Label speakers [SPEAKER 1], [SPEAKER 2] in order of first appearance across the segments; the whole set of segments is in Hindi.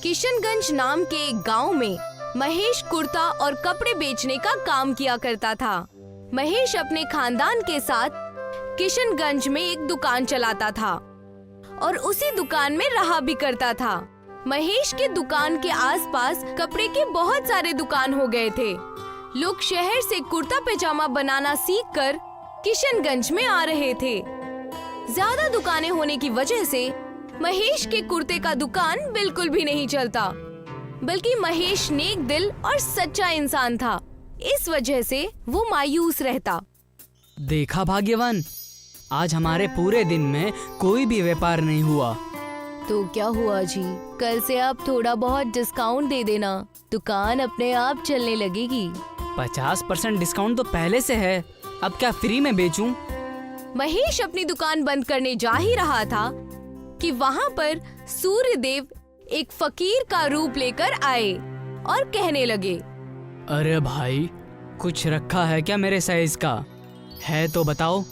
[SPEAKER 1] किशनगंज नाम के एक गांव में महेश कुर्ता और कपड़े बेचने का काम किया करता था। महेश अपने खानदान के साथ किशनगंज में एक दुकान चलाता था और उसी दुकान में रहा भी करता था। महेश के दुकान के आसपास कपड़े के बहुत सारे दुकान हो गए थे। लोग शहर से कुर्ता पैजामा बनाना सीखकर किशनगंज में आ रहे थे। ज्यादा दुकानें होने की वजह से महेश के कुर्ते का दुकान बिल्कुल भी नहीं चलता, बल्कि महेश नेक दिल और सच्चा इंसान था। इस वजह से वो मायूस रहता।
[SPEAKER 2] देखा भाग्यवान, आज हमारे पूरे दिन में कोई भी व्यापार नहीं हुआ।
[SPEAKER 1] तो क्या हुआ जी, कल से आप थोड़ा बहुत डिस्काउंट दे देना, दुकान अपने आप चलने लगेगी।
[SPEAKER 2] 50% डिस्काउंट तो पहले से है, अब क्या फ्री में बेचूं?
[SPEAKER 1] महेश अपनी दुकान बंद करने जा ही रहा था कि वहाँ पर सूर्यदेव एक फकीर का रूप लेकर आए और कहने लगे,
[SPEAKER 2] अरे भाई, कुछ रखा है क्या मेरे साइज का? है तो बताओ।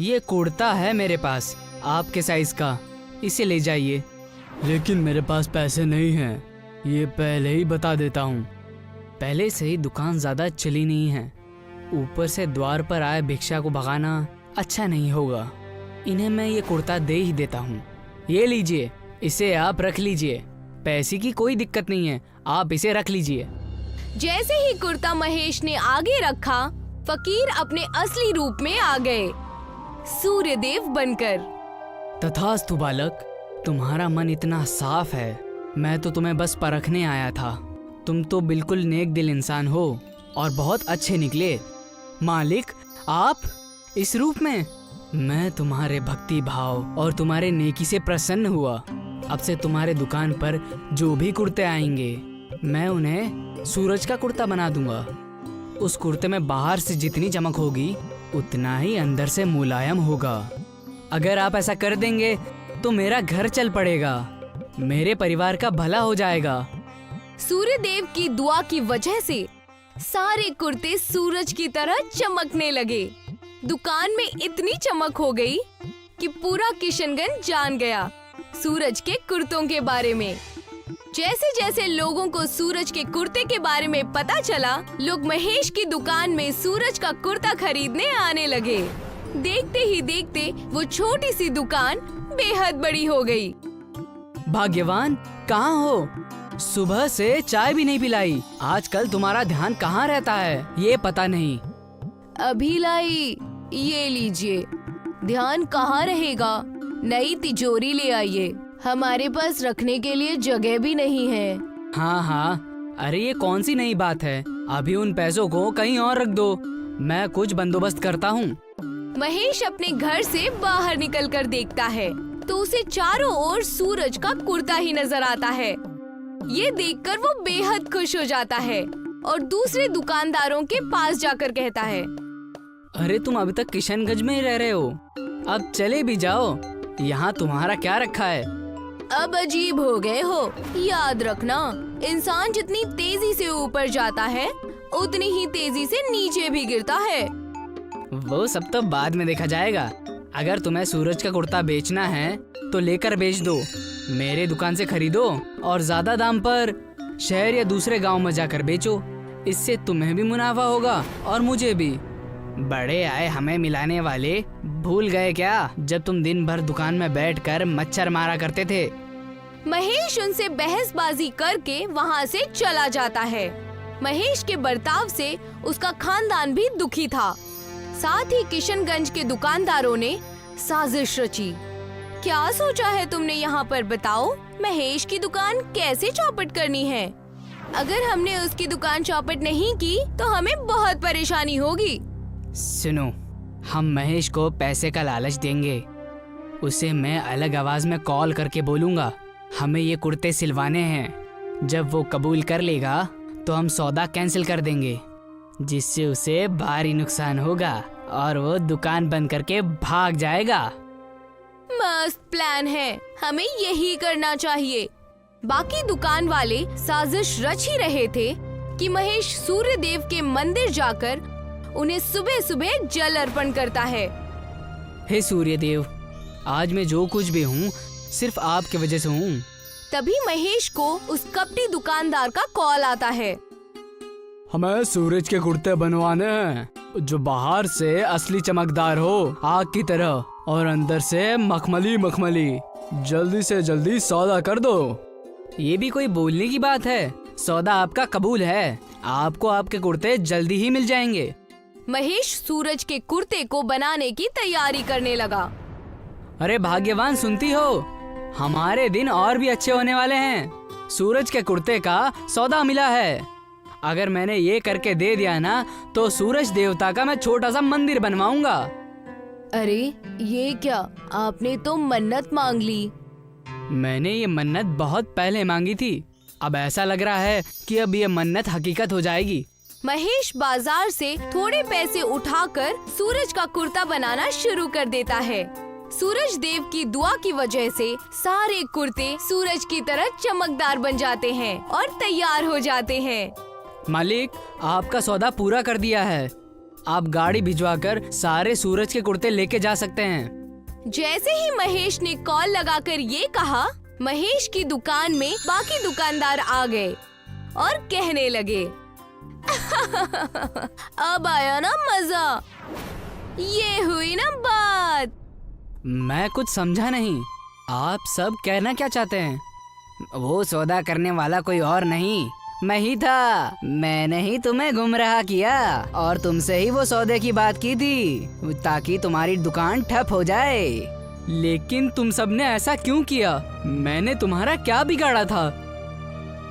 [SPEAKER 2] ये कुर्ता है मेरे पास आपके साइज का, इसे ले जाइए। लेकिन मेरे पास पैसे नहीं हैं, ये पहले ही बता देता हूँ। पहले से ही दुकान ज्यादा चली नहीं है, ऊपर से द्वार पर आए भिक्षा को भगाना अच्छा नहीं होगा। इन्हें मैं ये कुर्ता दे ही देता हूँ। ये लीजिए, इसे आप रख लीजिए। पैसे की कोई दिक्कत नहीं है, आप इसे रख लीजिए।
[SPEAKER 1] जैसे ही कुर्ता महेश ने आगे रखा, फकीर अपने असली रूप में आ गए, सूर्यदेव बनकर।
[SPEAKER 2] तथास्तु बालक, तुम्हारा मन इतना साफ है, मैं तो तुम्हें बस परखने आया था। तुम तो बिल्कुल नेक दिल इंसान हो और बहुत अच्छे निकले। मालिक, आप इस रूप में? मैं तुम्हारे भक्ति भाव और तुम्हारे नेकी से प्रसन्न हुआ। अब से तुम्हारे दुकान पर जो भी कुर्ते आएंगे, मैं उन्हें सूरज का कुर्ता बना दूंगा। उस कुर्ते में बाहर से जितनी चमक होगी, उतना ही अंदर से मुलायम होगा। अगर आप ऐसा कर देंगे तो मेरा घर चल पड़ेगा, मेरे परिवार का भला हो जाएगा।
[SPEAKER 1] सूर्यदेव की दुआ की वजह से सारे कुर्ते सूरज की तरह चमकने लगे। दुकान में इतनी चमक हो गई कि पूरा किशनगंज जान गया सूरज के कुर्तों के बारे में। जैसे जैसे लोगों को सूरज के कुर्ते के बारे में पता चला, लोग महेश की दुकान में सूरज का कुर्ता खरीदने आने लगे। देखते ही देखते वो छोटी सी दुकान बेहद बड़ी हो गई।
[SPEAKER 2] भाग्यवान, कहाँ हो? सुबह से चाय भी नहीं पिलाई। आजकल तुम्हारा ध्यान कहाँ रहता है, ये पता नहीं।
[SPEAKER 1] अभी लाई, ये लीजिए। ध्यान कहाँ रहेगा, नई तिजोरी ले आइए, हमारे पास रखने के लिए जगह भी नहीं है।
[SPEAKER 2] हाँ हाँ, अरे ये कौन सी नई बात है? अभी उन पैसों को कहीं और रख दो, मैं कुछ बंदोबस्त करता हूँ।
[SPEAKER 1] महेश अपने घर से बाहर निकलकर देखता है तो उसे चारों ओर सूरज का कुर्ता ही नजर आता है। ये देखकर वो बेहद खुश हो जाता है और दूसरे दुकानदारों के पास जाकर कहता है,
[SPEAKER 2] अरे तुम अभी तक किशनगंज में ही रह रहे हो, अब चले भी जाओ। यहाँ तुम्हारा क्या रखा है?
[SPEAKER 1] अब अजीब हो गए हो। याद रखना, इंसान जितनी तेजी से ऊपर जाता है, उतनी ही तेजी से नीचे भी गिरता है।
[SPEAKER 2] वो सब तो बाद में देखा जाएगा। अगर तुम्हें सूरज का कुर्ता बेचना है तो लेकर बेच दो, मेरे दुकान से खरीदो और ज्यादा दाम पर शहर या दूसरे गांव में जाकर बेचो। इससे तुम्हें भी मुनाफा होगा और मुझे भी। बड़े आए हमें मिलाने वाले, भूल गए क्या जब तुम दिन भर दुकान में बैठकर मच्छर मारा करते थे?
[SPEAKER 1] महेश उनसे बहसबाजी करके वहाँ से चला जाता है। महेश के बर्ताव से उसका खानदान भी दुखी था। साथ ही किशनगंज के दुकानदारों ने साजिश रची। क्या सोचा है तुमने यहाँ पर, बताओ? महेश की दुकान कैसे चौपट करनी है? अगर हमने उसकी दुकान चौपट नहीं की तो हमें बहुत परेशानी होगी।
[SPEAKER 2] सुनो, हम महेश को पैसे का लालच देंगे। उसे मैं अलग आवाज में कॉल करके बोलूंगा, हमें ये कुर्ते सिलवाने हैं। जब वो कबूल कर लेगा तो हम सौदा कैंसिल कर देंगे, जिससे उसे भारी नुकसान होगा और वो दुकान बंद करके भाग जाएगा।
[SPEAKER 1] मस्त प्लान है, हमें यही करना चाहिए। बाकी दुकान वाले साजिश रच ही रहे थे कि महेश सूर्यदेव के मंदिर जाकर उन्हें सुबह सुबह जल अर्पण करता है।
[SPEAKER 2] हे सूर्यदेव, आज मैं जो कुछ भी हूँ सिर्फ आपकी वजह से हूँ।
[SPEAKER 1] तभी महेश को उस कपटी दुकानदार का कॉल आता है।
[SPEAKER 2] हमें सूरज के कुर्ते बनवाने हैं जो बाहर से असली चमकदार हो आग की तरह और अंदर से मखमली मखमली। जल्दी से जल्दी सौदा कर दो। ये भी कोई बोलने की बात है? सौदा आपका कबूल है, आपको आपके कुर्ते जल्दी ही मिल जाएंगे।
[SPEAKER 1] महेश सूरज के कुर्ते को बनाने की तैयारी करने लगा।
[SPEAKER 2] अरे भाग्यवान, सुनती हो? हमारे दिन और भी अच्छे होने वाले हैं। सूरज के कुर्ते का सौदा मिला है। अगर मैंने ये करके दे दिया ना तो सूरज देवता का मैं छोटा सा मंदिर बनवाऊंगा।
[SPEAKER 1] अरे ये क्या, आपने तो मन्नत मांग ली।
[SPEAKER 2] मैंने ये मन्नत बहुत पहले मांगी थी। अब ऐसा लग रहा है कि अब ये मन्नत हकीकत हो जाएगी।
[SPEAKER 1] महेश बाजार से थोड़े पैसे उठाकर सूरज का कुर्ता बनाना शुरू कर देता है। सूरज देव की दुआ की वजह से सारे कुर्ते सूरज की तरह चमकदार बन जाते हैं और तैयार हो जाते हैं।
[SPEAKER 2] मालिक, आपका सौदा पूरा कर दिया है। आप गाड़ी भिजवाकर सारे सूरज के कुर्ते लेके जा सकते हैं।
[SPEAKER 1] जैसे ही महेश ने कॉल लगाकर ये कहा, महेश की दुकान में बाकी दुकानदार आ गए और कहने लगे अब आया ना मजा, ये हुई ना बात।
[SPEAKER 2] मैं कुछ समझा नहीं, आप सब कहना क्या चाहते हैं? वो सौदा करने वाला कोई और नहीं, मैं ही था। मैंने ही तुम्हें गुमराह किया और तुमसे ही वो सौदे की बात की थी ताकि तुम्हारी दुकान ठप हो जाए। लेकिन तुम सबने ऐसा क्यों किया? मैंने तुम्हारा क्या बिगाड़ा था?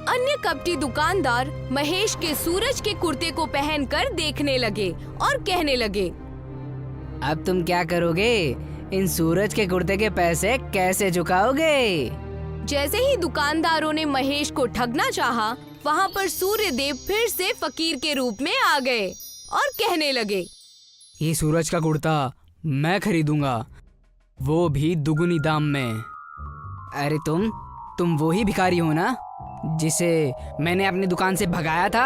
[SPEAKER 1] अन्य कपटी दुकानदार महेश के सूरज के कुर्ते को पहनकर देखने लगे और कहने लगे,
[SPEAKER 2] अब तुम क्या करोगे? इन सूरज के कुर्ते के पैसे कैसे चुकाओगे?
[SPEAKER 1] जैसे ही दुकानदारों ने महेश को ठगना चाहा, वहाँ पर सूर्य देव फिर से फकीर के रूप में आ गए और कहने लगे,
[SPEAKER 2] ये सूरज का कुर्ता मैं खरीदूंगा, वो भी दुगुनी दाम में। अरे तुम वो ही भिखारी हो ना जिसे मैंने अपनी दुकान से भगाया था?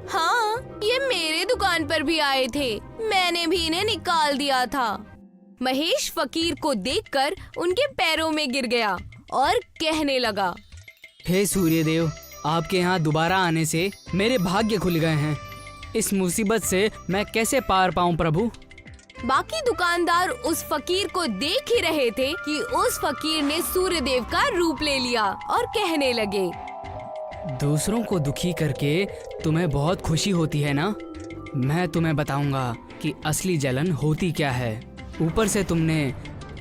[SPEAKER 1] हाँ, ये मेरे दुकान पर भी आए थे, मैंने भी इन्हें निकाल दिया था। महेश फकीर को देखकर उनके पैरों में गिर गया और कहने लगा,
[SPEAKER 2] हे सूर्यदेव, आपके यहाँ दोबारा आने से मेरे भाग्य खुल गए हैं। इस मुसीबत से मैं कैसे पार पाऊँ प्रभु?
[SPEAKER 1] बाकी दुकानदार उस फकीर को देख ही रहे थे कि उस फकीर ने सूर्यदेव का रूप ले लिया और कहने लगे,
[SPEAKER 2] दूसरों को दुखी करके तुम्हें बहुत खुशी होती है ना? मैं तुम्हें बताऊंगा कि असली जलन होती क्या है। ऊपर से तुमने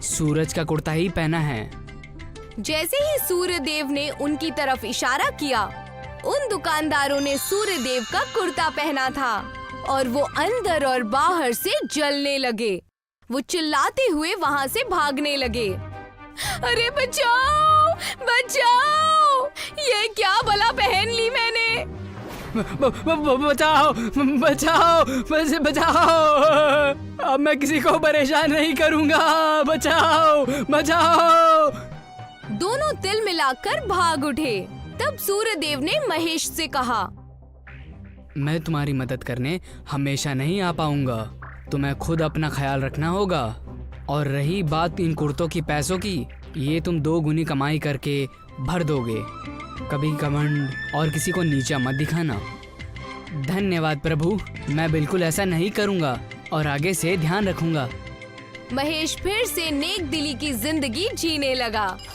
[SPEAKER 2] सूरज का कुर्ता ही पहना है।
[SPEAKER 1] जैसे ही सूर्यदेव ने उनकी तरफ इशारा किया, उन दुकानदारों ने सूर्यदेव का कुर्ता पहना था और वो अंदर और बाहर से जलने लगे। वो चिल्लाते हुए वहाँ से भागने लगे। अरे बचाओ बचाओ, ये क्या भला पहन ली मैंने?
[SPEAKER 2] बचाओ बचाओ बचाओ, अब मैं किसी को परेशान नहीं करूँगा। बचाओ बचाओ।
[SPEAKER 1] दोनों तिल मिलाकर भाग उठे। तब सूर्यदेव ने महेश से कहा,
[SPEAKER 2] मैं तुम्हारी मदद करने हमेशा नहीं आ पाऊंगा, तुम्हें खुद अपना ख्याल रखना होगा। और रही बात इन कुर्तों की पैसों की, ये तुम 2 गुनी कमाई करके भर दोगे। कभी घमंड और किसी को नीचा मत दिखाना। धन्यवाद प्रभु, मैं बिल्कुल ऐसा नहीं करूंगा और आगे से ध्यान रखूंगा।
[SPEAKER 1] महेश फिर से नेक दिली की जिंदगी जीने लगा।